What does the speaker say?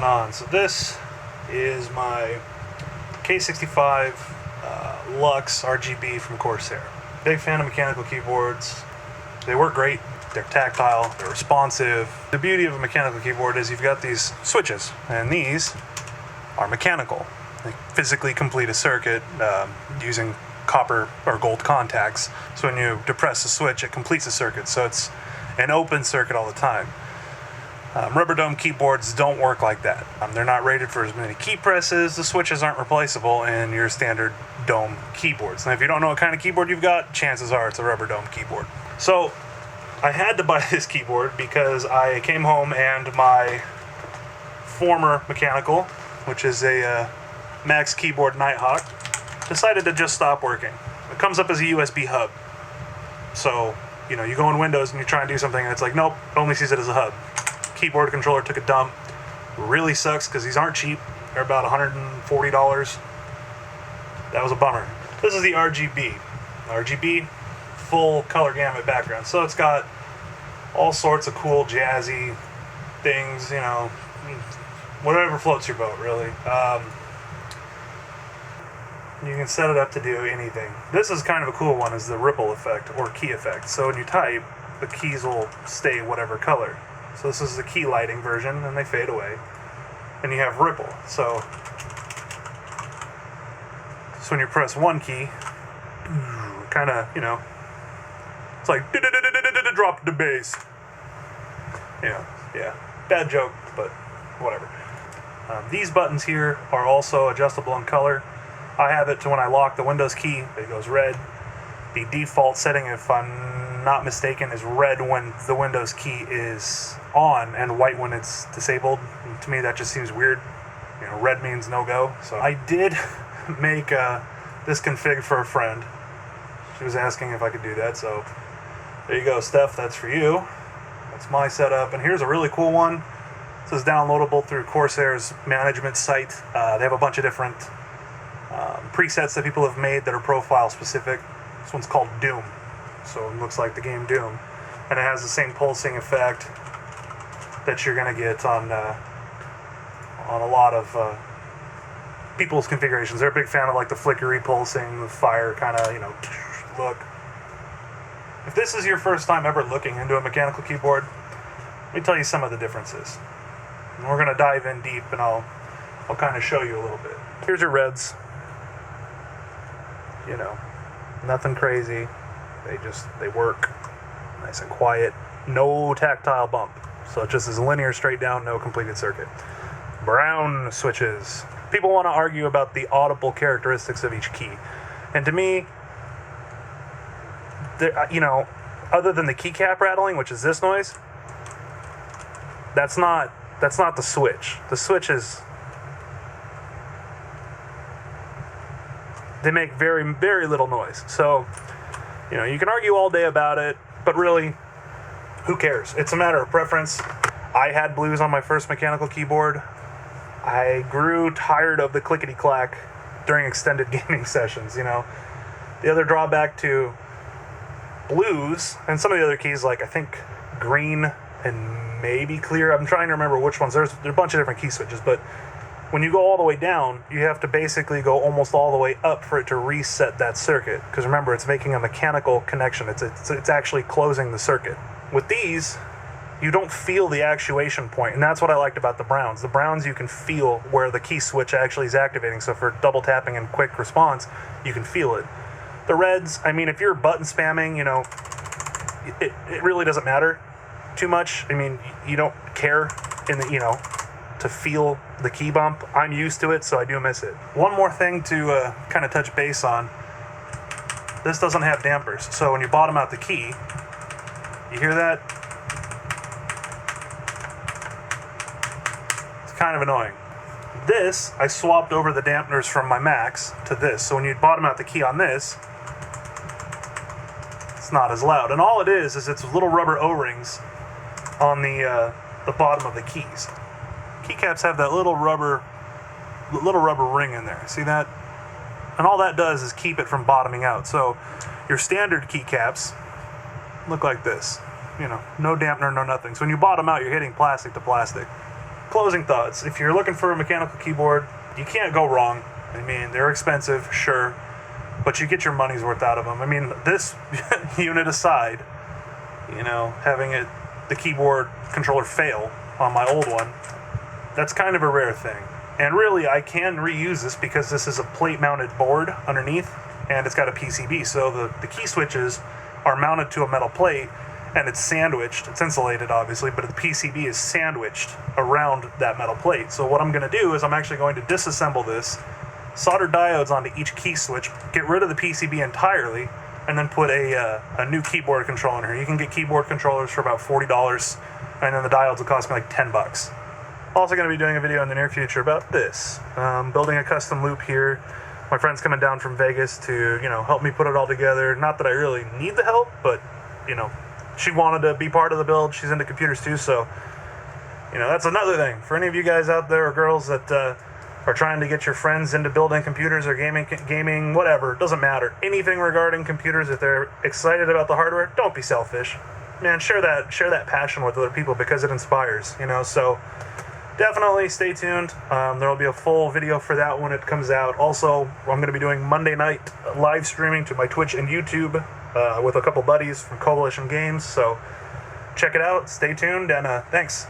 on. So this is my K65 LUX RGB from Corsair. Big fan of mechanical keyboards. They work great. They're tactile. They're responsive. The beauty of a mechanical keyboard is you've got these switches, and these are mechanical. They physically complete a circuit using copper or gold contacts. So when you depress the switch, it completes the circuit. So it's an open circuit all the time. Rubber dome keyboards don't work like that. They're not rated for as many key presses. The switches aren't replaceable in your standard dome keyboards. Now, if you don't know what kind of keyboard you've got, chances are it's a rubber dome keyboard. So I had to buy this keyboard because I came home and my former mechanical, which is a Max Keyboard Nighthawk, decided to just stop working. It comes up as a USB hub. So, you know, you go in Windows and you try and do something and it's like, nope, it only sees it as a hub. Keyboard controller took a dump. Really sucks because these aren't cheap. They're about $140. That was a bummer. This is the RGB full color gamut background. So it's got all sorts of cool jazzy things, you know, whatever floats your boat, really. You can set it up to do anything. This is kind of a cool one, is the ripple effect or key effect. So when you type, the keys will stay whatever color. So this is the key lighting version, and they fade away. And you have ripple. So when you press one key, kind of, you know, it's like drop the bass. Yeah. Bad joke, but whatever. These buttons here are also adjustable in color. I have it to when I lock the Windows key, it goes red. The default setting, if I'm not mistaken, is red when the Windows key is on and white when it's disabled. And to me, that just seems weird. You know, red means no go. So I did make this config for a friend. She was asking if I could do that. So there you go, Steph. That's for you. That's my setup. And here's a really cool one. This is downloadable through Corsair's management site. They have a bunch of different presets that people have made that are profile specific. This one's called Doom. So it looks like the game Doom. And it has the same pulsing effect that you're going to get on a lot of people's configurations. They're a big fan of like the flickery pulsing, the fire kind of, you know, look. If this is your first time ever looking into a mechanical keyboard, let me tell you some of the differences. And we're going to dive in deep and I'll kind of show you a little bit. Here's your reds. You know, nothing crazy. They work nice and quiet. No tactile bump. So it just is linear straight down, no completed circuit. Brown switches. People want to argue about the audible characteristics of each key. And to me, you know, other than the keycap rattling, which is this noise, that's not the switch. The switch is, they make very, very little noise. So, you know, you can argue all day about it, but really, who cares? It's a matter of preference. I had blues on my first mechanical keyboard. I grew tired of the clickety-clack during extended gaming sessions, you know. The other drawback to blues, and some of the other keys, like I think green and maybe clear, I'm trying to remember which ones. There's a bunch of different key switches, but when you go all the way down, you have to basically go almost all the way up for it to reset that circuit. Because remember, it's making a mechanical connection. It's actually closing the circuit. With these, you don't feel the actuation point, and that's what I liked about the browns. The browns, you can feel where the key switch actually is activating. So for double tapping and quick response, you can feel it. The reds, I mean, if you're button spamming, you know, it really doesn't matter too much. I mean, you don't care in the, you know, to feel the key bump. I'm used to it, so I do miss it. One more thing to kind of touch base on. This doesn't have dampers, so when you bottom out the key, you hear that? It's kind of annoying. This, I swapped over the dampeners from my Max to this, so when you bottom out the key on this, it's not as loud. And all it is it's little rubber O-rings on the bottom of the keys. Keycaps have that little rubber ring in there. See that? And all that does is keep it from bottoming out. So your standard keycaps look like this. You know, no dampener, no nothing. So when you bottom out, you're hitting plastic to plastic. closing thoughts. If you're looking for a mechanical keyboard, you can't go wrong. I mean, they're expensive, sure, but you get your money's worth out of them. I mean, this unit aside, you know, having the keyboard controller fail on my old one, that's kind of a rare thing. And really, I can reuse this because this is a plate-mounted board underneath, and it's got a PCB. So the key switches are mounted to a metal plate, and it's sandwiched. It's insulated, obviously, but the PCB is sandwiched around that metal plate. So what I'm going to do is I'm actually going to disassemble this, solder diodes onto each key switch, get rid of the PCB entirely, and then put a new keyboard controller in here. You can get keyboard controllers for about $40, and then the diodes will cost me like $10. Also going to be doing a video in the near future about this. Building a custom loop here. My friend's coming down from Vegas to, you know, help me put it all together. Not that I really need the help, but, you know, she wanted to be part of the build. She's into computers too, so, you know, that's another thing. For any of you guys out there or girls that are trying to get your friends into building computers or gaming, whatever, it doesn't matter. Anything regarding computers, if they're excited about the hardware, don't be selfish. Man, share that passion with other people because it inspires, you know, so definitely stay tuned. There will be a full video for that when it comes out. Also, I'm going to be doing Monday night live streaming to my Twitch and YouTube with a couple buddies from Coalition Games. So check it out. Stay tuned, and thanks.